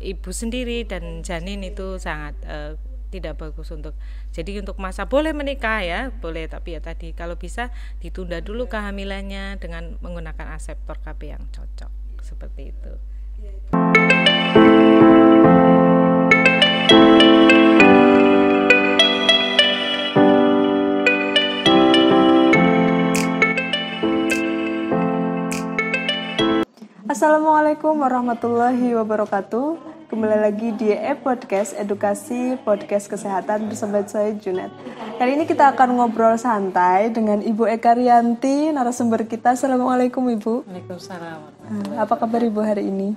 ibu sendiri dan janin itu sangat tidak bagus jadi untuk masa boleh menikah ya boleh, tapi ya tadi kalau bisa ditunda dulu kehamilannya dengan menggunakan aseptor KB yang cocok seperti itu. Assalamualaikum warahmatullahi wabarakatuh. Kembali lagi di podcast Edukasi Podcast Kesehatan bersama saya Junet. Kali ini kita akan ngobrol santai dengan Ibu Eka Rianti, narasumber kita. Assalamualaikum Ibu. Waalaikumsalam. Apa kabar Ibu hari ini?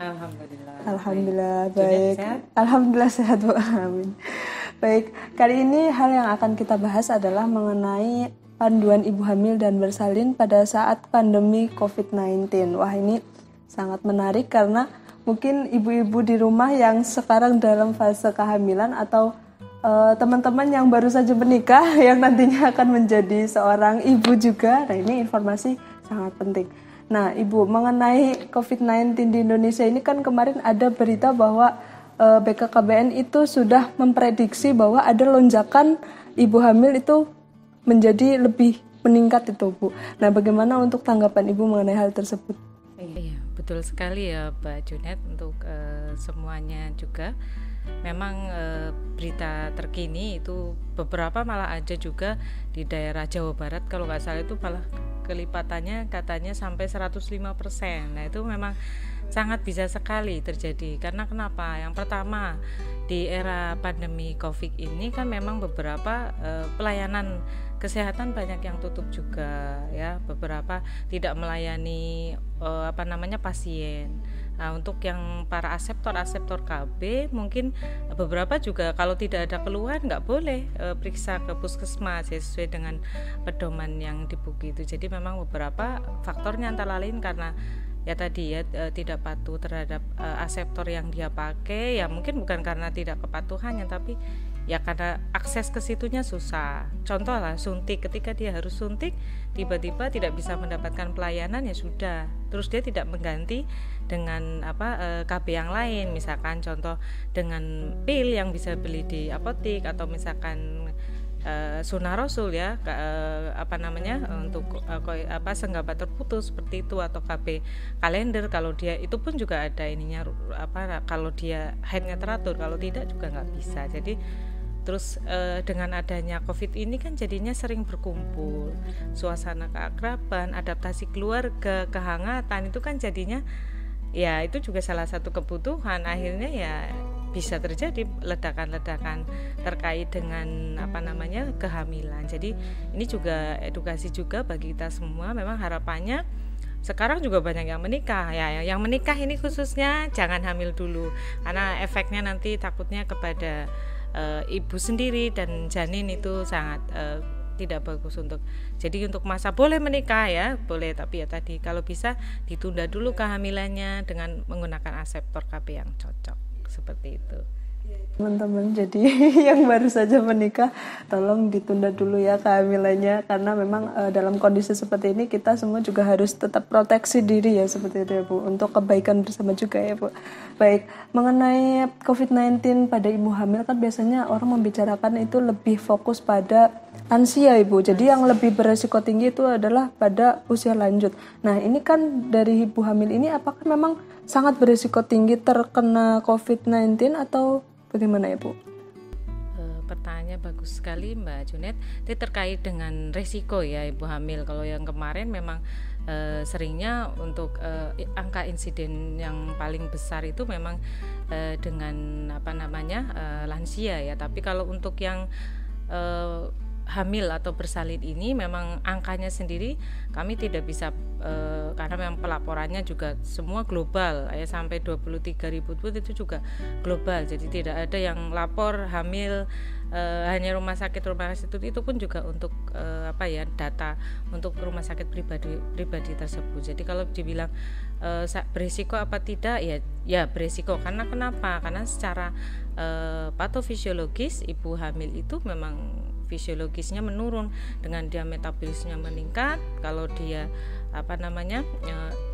Alhamdulillah baik. Alhamdulillah sehat Bu. Amin. Baik, kali ini hal yang akan kita bahas adalah mengenai panduan ibu hamil dan bersalin pada saat pandemi COVID-19. Wah, ini sangat menarik karena mungkin ibu-ibu di rumah yang sekarang dalam fase kehamilan atau teman-teman yang baru saja menikah yang nantinya akan menjadi seorang ibu juga. Nah, ini informasi sangat penting. Nah, Ibu, mengenai COVID-19 di Indonesia ini kan kemarin ada berita bahwa BKKBN itu sudah memprediksi bahwa ada lonjakan ibu hamil itu menjadi lebih meningkat itu, Bu. Nah, bagaimana untuk tanggapan Ibu mengenai hal tersebut? Iya, betul sekali ya Mbak Junet, untuk semuanya juga. Memang berita terkini itu beberapa malah ada juga di daerah Jawa Barat, kalau nggak salah itu malah kelipatannya katanya sampai 105%. Nah, itu memang sangat bisa sekali terjadi. Karena kenapa? Yang pertama, di era pandemi COVID ini kan memang beberapa pelayanan kesehatan banyak yang tutup juga ya, beberapa tidak melayani pasien. Nah, untuk yang para aseptor KB mungkin beberapa juga kalau tidak ada keluhan nggak boleh periksa ke puskesmas ya, sesuai dengan pedoman yang dibuat itu. Jadi memang beberapa faktornya antara lain karena ya tadi ya tidak patuh terhadap aseptor yang dia pakai, ya mungkin bukan karena tidak kepatuhannya, tapi ya karena akses ke situnya susah. Contoh lah suntik, ketika dia harus suntik tiba-tiba tidak bisa mendapatkan pelayanan, ya sudah, terus dia tidak mengganti dengan KB yang lain, misalkan contoh dengan pil yang bisa beli di apotik, atau misalkan Sunnah Rasul ya, untuk senggaba terputus seperti itu, atau KB kalender kalau dia itu pun juga ada ininya kalau dia haidnya teratur, kalau tidak juga nggak bisa. Jadi terus dengan adanya COVID ini kan jadinya sering berkumpul, suasana keakraban, adaptasi keluarga, kehangatan itu kan jadinya ya itu juga salah satu kebutuhan. Akhirnya ya bisa terjadi ledakan-ledakan terkait dengan kehamilan. Jadi ini juga edukasi juga bagi kita semua. Memang harapannya sekarang juga banyak yang menikah ya, yang menikah ini khususnya jangan hamil dulu, karena efeknya nanti takutnya kepada ibu sendiri dan janin itu sangat tidak bagus jadi untuk masa boleh menikah ya boleh, tapi ya tadi kalau bisa ditunda dulu kehamilannya dengan menggunakan aseptor KB yang cocok seperti itu. Teman-teman, jadi yang baru saja menikah tolong ditunda dulu ya kehamilannya, karena memang dalam kondisi seperti ini kita semua juga harus tetap proteksi diri ya, seperti itu ya Bu, untuk kebaikan bersama juga ya Bu. Baik, mengenai COVID-19 pada ibu hamil kan biasanya orang membicarakan itu lebih fokus pada lansia Ibu, jadi yang lebih beresiko tinggi itu adalah pada usia lanjut. Nah, ini kan dari ibu hamil ini apakah memang sangat beresiko tinggi terkena COVID-19 atau bagaimana ya Bu? Pertanyaannya bagus sekali Mbak Junet. Itu terkait dengan resiko ya ibu hamil. Kalau yang kemarin memang seringnya untuk angka insiden yang paling besar itu memang dengan lansia ya. Tapi kalau untuk yang hamil atau bersalin ini memang angkanya sendiri kami tidak bisa karena memang pelaporannya juga semua global ya, sampai 23.000 pun itu juga global, jadi tidak ada yang lapor hamil hanya rumah sakit itu pun juga untuk data untuk rumah sakit pribadi tersebut. Jadi kalau dibilang berisiko apa tidak, ya berisiko. Karena kenapa? Karena secara patofisiologis ibu hamil itu memang fisiologisnya menurun, dengan dia metabolismenya meningkat. Kalau dia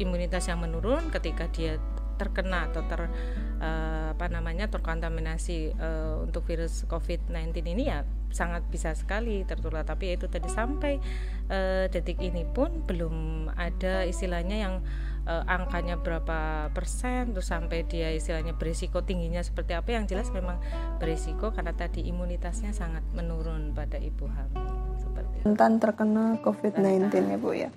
imunitas yang menurun ketika dia terkena atau terkontaminasi untuk virus COVID-19 ini ya sangat bisa sekali tertular. Tapi itu tadi sampai detik ini pun belum ada istilahnya yang angkanya berapa persen terus sampai dia istilahnya berisiko tingginya seperti apa. Yang jelas memang berisiko karena tadi imunitasnya sangat menurun pada ibu hamil seperti itu. Rentan terkena COVID-19 ya Bu ya.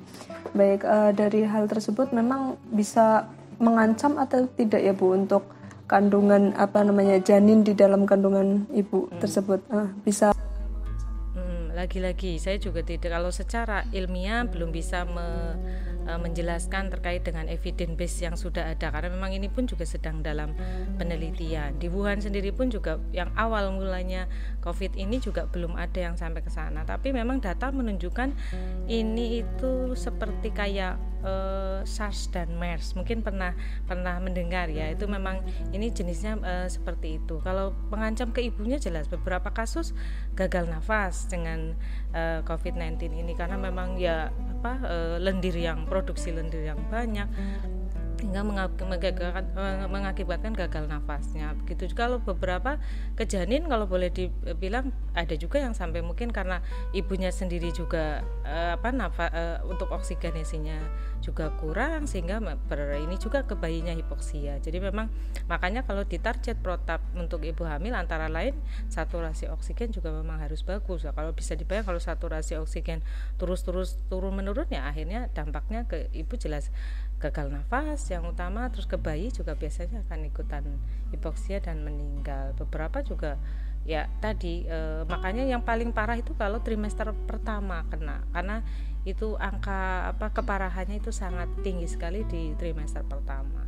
Baik, dari hal tersebut memang bisa mengancam atau tidak ya Bu untuk kandungan janin di dalam kandungan ibu tersebut bisa. Lagi-lagi saya juga tidak, kalau secara ilmiah belum bisa menjelaskan terkait dengan evidence base yang sudah ada, karena memang ini pun juga sedang dalam penelitian. Di Wuhan sendiri pun juga yang awal mulanya COVID ini juga belum ada yang sampai ke sana, tapi memang data menunjukkan ini itu seperti kayak SARS dan MERS, mungkin pernah mendengar ya, itu memang ini jenisnya seperti itu. Kalau mengancam ke ibunya jelas beberapa kasus gagal nafas dengan COVID-19 ini karena memang ya produksi lendir yang banyak hingga mengakibatkan gagal nafasnya. Begitu juga kalau beberapa ke janin, kalau boleh dibilang ada juga yang sampai mungkin karena ibunya sendiri juga untuk oksigenasinya juga kurang sehingga ini juga ke bayinya hipoksia. Jadi memang makanya kalau ditarget protap untuk ibu hamil antara lain saturasi oksigen juga memang harus bagus. Kalau bisa dibayang kalau saturasi oksigen terus turun menurun ya akhirnya dampaknya ke ibu jelas gagal nafas yang utama, terus ke bayi juga biasanya akan ikutan hipoksia dan meninggal. Beberapa juga ya tadi makanya yang paling parah itu kalau trimester pertama kena, karena itu angka keparahannya itu sangat tinggi sekali di trimester pertama.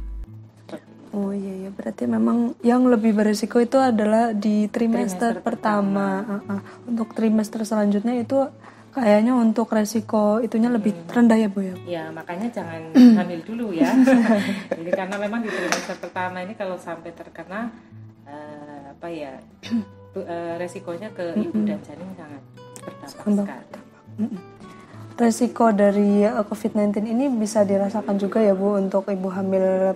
Oh iya, berarti memang yang lebih berisiko itu adalah di trimester pertama. Untuk trimester selanjutnya itu kayaknya untuk resiko itunya lebih rendah ya Bu ya? Ya makanya jangan hamil dulu ya. Jadi karena memang di trimester pertama ini kalau sampai terkena resikonya ke ibu dan janin sangat berdampak sekali. Resiko dari COVID-19 ini bisa dirasakan juga ya Bu untuk ibu hamil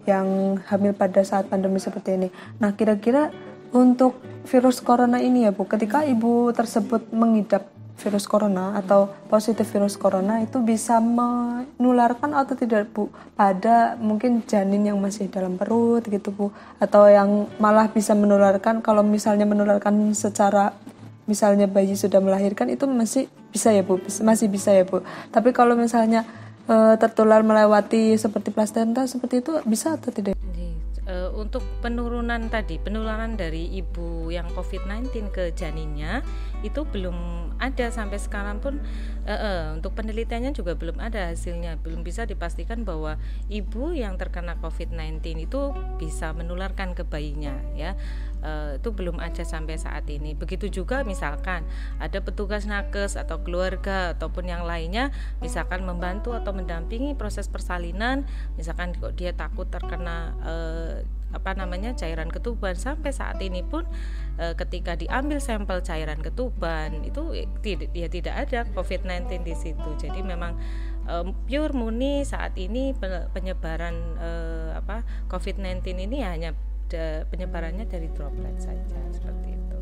yang hamil pada saat pandemi seperti ini. Nah kira-kira untuk virus corona ini ya Bu, ketika ibu tersebut mengidap virus corona atau positif virus corona itu bisa menularkan atau tidak Bu pada mungkin janin yang masih dalam perut gitu Bu, atau yang malah bisa menularkan kalau misalnya menularkan secara misalnya bayi sudah melahirkan itu masih bisa ya Bu, masih bisa ya Bu. Tapi kalau misalnya tertular melewati seperti plasenta seperti itu bisa atau tidak? Untuk penularan dari ibu yang COVID-19 ke janinnya itu belum ada sampai sekarang pun. Untuk penelitiannya juga belum ada hasilnya, belum bisa dipastikan bahwa ibu yang terkena COVID-19 itu bisa menularkan ke bayinya ya. Itu belum ada sampai saat ini. Begitu juga misalkan ada petugas nakes atau keluarga ataupun yang lainnya misalkan membantu atau mendampingi proses persalinan, misalkan kok dia takut terkena cairan ketuban, sampai saat ini pun ketika diambil sampel cairan ketuban itu tidak ada COVID-19 di situ. Jadi memang pure murni saat ini penyebaran COVID-19 ini hanya penyebarannya dari droplet saja seperti itu.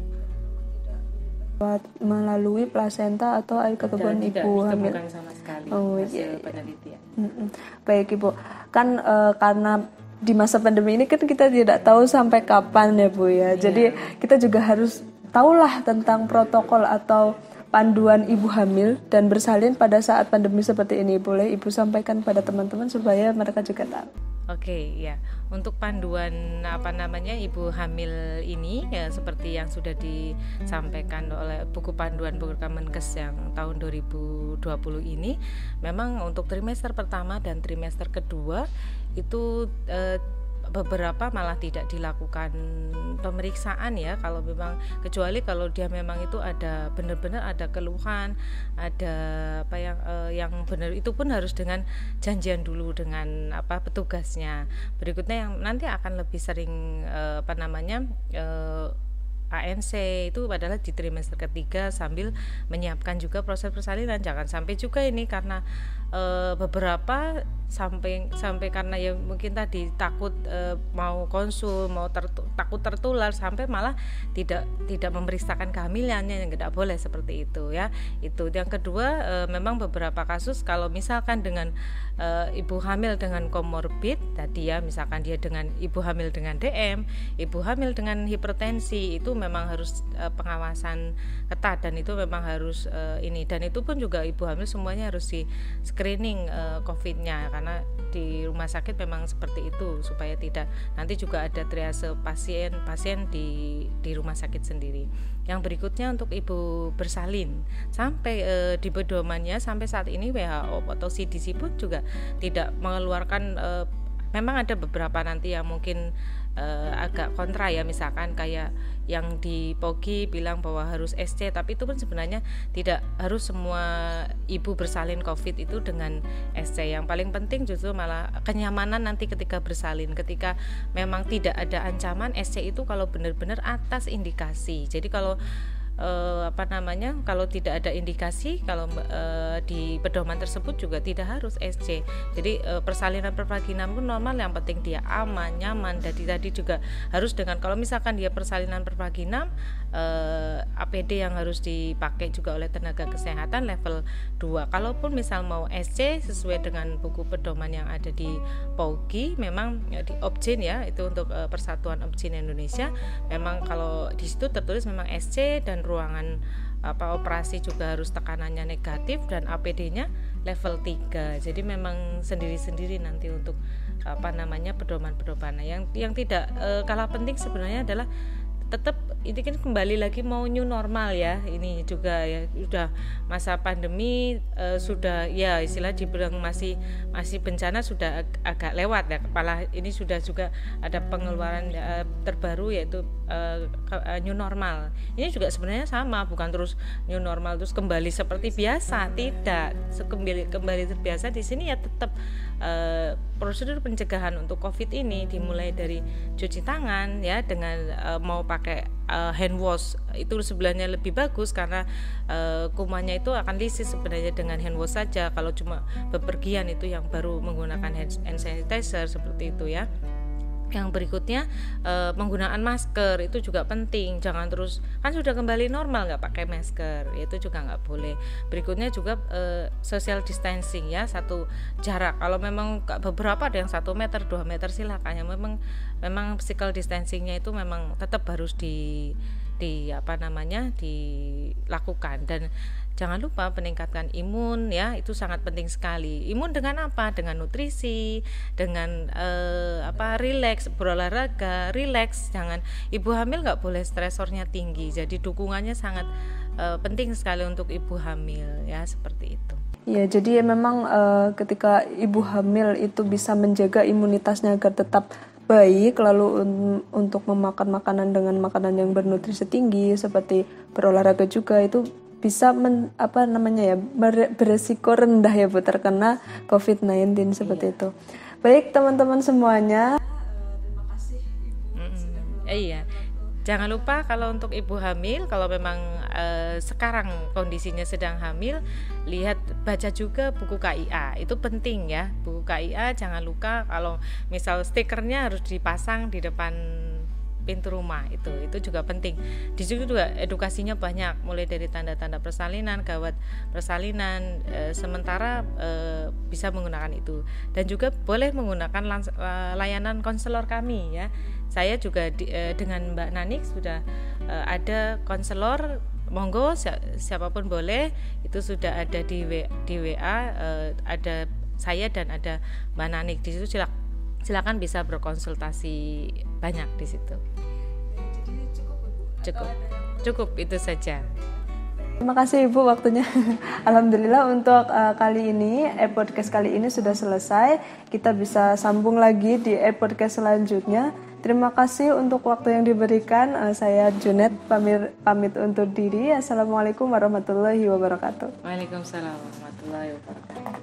Melalui plasenta atau air ketuban ibu hamil. Bukan sama sekali hasil penelitian. Baik Ibu, kan karena di masa pandemi ini kan kita tidak tahu sampai kapan ya Bu ya. Jadi kita juga harus tahulah tentang protokol atau panduan ibu hamil dan bersalin pada saat pandemi seperti ini. Boleh Ibu sampaikan pada teman-teman supaya mereka juga tahu. Oke, ya. Untuk panduan ibu hamil ini ya seperti yang sudah disampaikan oleh buku panduan Kemenkes yang tahun 2020 ini, memang untuk trimester pertama dan trimester kedua itu beberapa malah tidak dilakukan pemeriksaan ya, kalau memang kecuali kalau dia memang itu ada benar-benar ada keluhan, ada yang benar, itu pun harus dengan janjian dulu dengan petugasnya. Berikutnya yang nanti akan lebih sering ANC itu adalah di trimester ketiga sambil menyiapkan juga proses persalinan. Jangan sampai juga ini karena beberapa sampai karena ya mungkin tadi takut mau konsul, takut tertular, sampai malah tidak memeriksakan kehamilannya, yang tidak boleh seperti itu ya. Itu yang kedua. Memang beberapa kasus kalau misalkan dengan ibu hamil dengan komorbid tadi ya, misalkan dia dengan ibu hamil dengan DM, ibu hamil dengan hipertensi, itu memang harus pengawasan ketat, dan itu memang harus dan itu pun juga ibu hamil semuanya harus di screening COVID-nya, karena di rumah sakit memang seperti itu, supaya tidak nanti juga ada triase pasien di rumah sakit sendiri. Yang berikutnya untuk ibu bersalin, sampai di pedomannya sampai saat ini WHO atau CDC pun juga tidak mengeluarkan, memang ada beberapa nanti yang mungkin agak kontra ya, misalkan kayak yang di POGI bilang bahwa harus SC, tapi itu pun sebenarnya tidak harus semua ibu bersalin COVID itu dengan SC. Yang paling penting justru malah kenyamanan nanti ketika bersalin, ketika memang tidak ada ancaman. SC itu kalau benar-benar atas indikasi. Jadi kalau kalau tidak ada indikasi, kalau di pedoman tersebut juga tidak harus SC. Jadi persalinan per vagina pun normal, yang penting dia aman, nyaman. Tadi juga harus dengan, kalau misalkan dia persalinan per vagina, APD yang harus dipakai juga oleh tenaga kesehatan level 2. Kalaupun misal mau SC sesuai dengan buku pedoman yang ada di POGI, memang di Obgyn ya, itu untuk Persatuan Obgyn Indonesia, memang kalau di situ tertulis memang SC, dan ruangan operasi juga harus tekanannya negatif, dan APD-nya level 3. Jadi memang sendiri-sendiri nanti untuk pedoman-pedoman. Yang tidak kalah penting sebenarnya adalah tetap ini kan kembali lagi mau new normal ya, ini juga ya, sudah masa pandemi, sudah ya istilah dibilang masih bencana sudah agak lewat ya, kepala ini sudah juga ada pengeluaran terbaru yaitu new normal. Ini juga sebenarnya sama, bukan terus new normal terus kembali seperti biasa, tidak. Kembali terbiasa di sini ya tetap prosedur pencegahan untuk COVID ini dimulai dari cuci tangan ya, dengan mau pakai hand wash itu sebenarnya lebih bagus, karena kumannya itu akan lisis sebenarnya dengan hand wash saja. Kalau cuma bepergian itu yang baru menggunakan hand sanitizer seperti itu ya. Yang berikutnya penggunaan masker itu juga penting, jangan terus kan sudah kembali normal nggak pakai masker, itu juga nggak boleh. Berikutnya juga social distancing ya, satu jarak. Kalau memang beberapa ada yang 1 meter 2 meter silakan, yang memang physical distancingnya itu memang tetap harus dilakukan. Dan jangan lupa peningkatkan imun ya, itu sangat penting sekali. Imun dengan apa? Dengan nutrisi, dengan rileks, berolahraga, rileks. Jangan, ibu hamil nggak boleh stresornya tinggi. Jadi dukungannya sangat penting sekali untuk ibu hamil ya, seperti itu. Ya, jadi memang ketika ibu hamil itu bisa menjaga imunitasnya agar tetap baik, lalu untuk memakan makanan dengan makanan yang bernutrisi tinggi seperti berolahraga juga, itu bisa beresiko rendah ya Bu terkena COVID-19 seperti itu. Baik teman-teman semuanya, terima kasih Ibu sudah iya. Jangan lupa kalau untuk ibu hamil, kalau memang sekarang kondisinya sedang hamil, baca juga buku KIA, itu penting ya. Buku KIA jangan lupa, kalau misal stikernya harus dipasang di depan pintu rumah, itu juga penting. Di situ juga edukasinya banyak, mulai dari tanda-tanda persalinan, gawat persalinan, sementara bisa menggunakan itu. Dan juga boleh menggunakan layanan konselor kami ya. Saya juga dengan Mbak Nanik sudah ada konselor, monggo siapapun boleh, itu sudah ada di WA, ada saya dan ada Mbak Nanik di situ. Silakan bisa berkonsultasi banyak di situ. Cukup itu saja. Terima kasih Ibu waktunya. Alhamdulillah untuk kali ini podcast kali ini sudah selesai. Kita bisa sambung lagi di podcast selanjutnya. Terima kasih untuk waktu yang diberikan. Saya Junet pamit undur diri. Assalamualaikum warahmatullahi wabarakatuh. Waalaikumsalam warahmatullahi wabarakatuh.